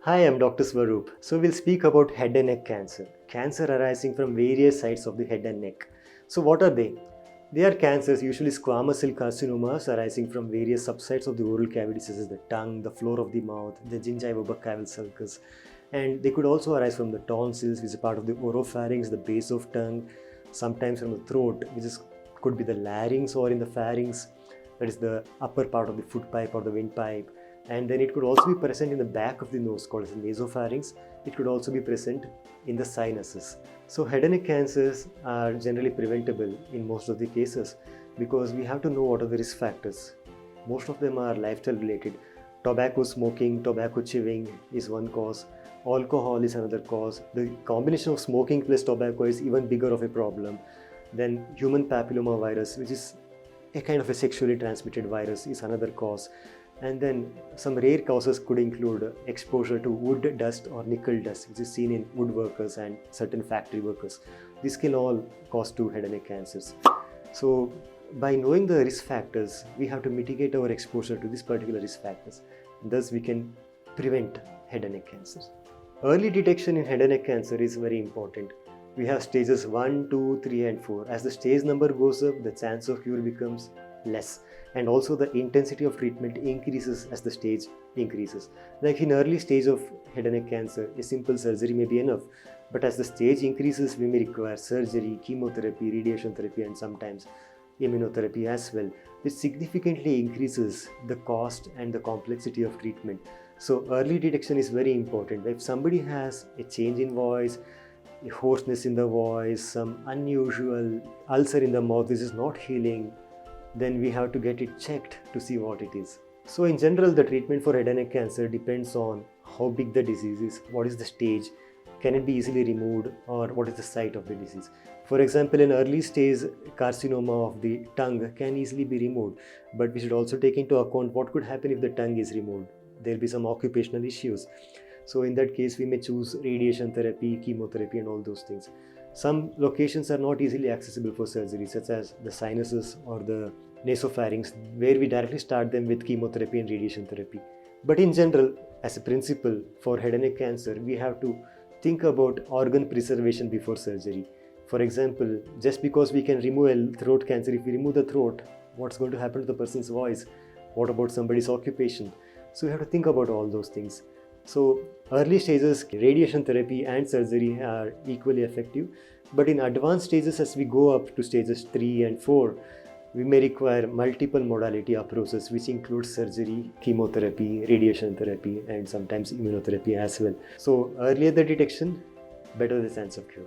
Hi, I'm Dr. Swaroop. So we'll speak about head and neck cancer. Cancer arising from various sides of the head and neck. So what are they? They are cancers, usually squamous cell carcinomas arising from various subsides of the oral cavities such as the tongue, the floor of the mouth, the gingiva buccal sulcus. And they could also arise from the tonsils, which is part of the oropharynx, the base of tongue, sometimes from the throat, could be the larynx or in the pharynx, that is the upper part of the foot pipe or the windpipe. And then it could also be present in the back of the nose called as the nasopharynx. It could also be present in the sinuses. So head and neck cancers are generally preventable in most of the cases because we have to know what are the risk factors. Most of them are lifestyle related. Tobacco smoking, tobacco chewing is one cause. Alcohol is another cause. The combination of smoking plus tobacco is even bigger of a problem. Then human papilloma virus, which is a kind of a sexually transmitted virus, is another cause. And then some rare causes could include exposure to wood dust or nickel dust, which is seen in woodworkers and certain factory workers. This can all cause to head and neck cancers. So by knowing the risk factors, we have to mitigate our exposure to these particular risk factors. Thus we can prevent head and neck cancers. Early detection in head and neck cancer is very important. We have stages 1, 2, 3 and 4. As the stage number goes up, the chance of cure becomes less, and also the intensity of treatment increases as the stage increases. Like in early stage of head and neck cancer, a simple surgery may be enough, but as the stage increases, we may require surgery, chemotherapy, radiation therapy and sometimes immunotherapy as well, which significantly increases the cost and the complexity of treatment. So early detection is very important. If somebody has a change in voice, a hoarseness in the voice, some unusual ulcer in the mouth, this is not healing, then we have to get it checked to see what it is. So in general, the treatment for head and neck cancer depends on how big the disease is, what is the stage, can it be easily removed, or what is the site of the disease. For example, an early stage carcinoma of the tongue can easily be removed, but we should also take into account what could happen if the tongue is removed. There will be some occupational issues. So in that case, we may choose radiation therapy, chemotherapy and all those things. Some locations are not easily accessible for surgery, such as the sinuses or the nasopharynx, where we directly start them with chemotherapy and radiation therapy. But in general, as a principle for head and neck cancer, we have to think about organ preservation before surgery. For example, just because we can remove a throat cancer, if we remove the throat, what's going to happen to the person's voice? What about somebody's occupation? So we have to think about all those things. So early stages, radiation therapy and surgery are equally effective, but in advanced stages, as we go up to stages 3 and 4, we may require multiple modality approaches, which include surgery, chemotherapy, radiation therapy and sometimes immunotherapy as well. So earlier the detection, better the chance of cure.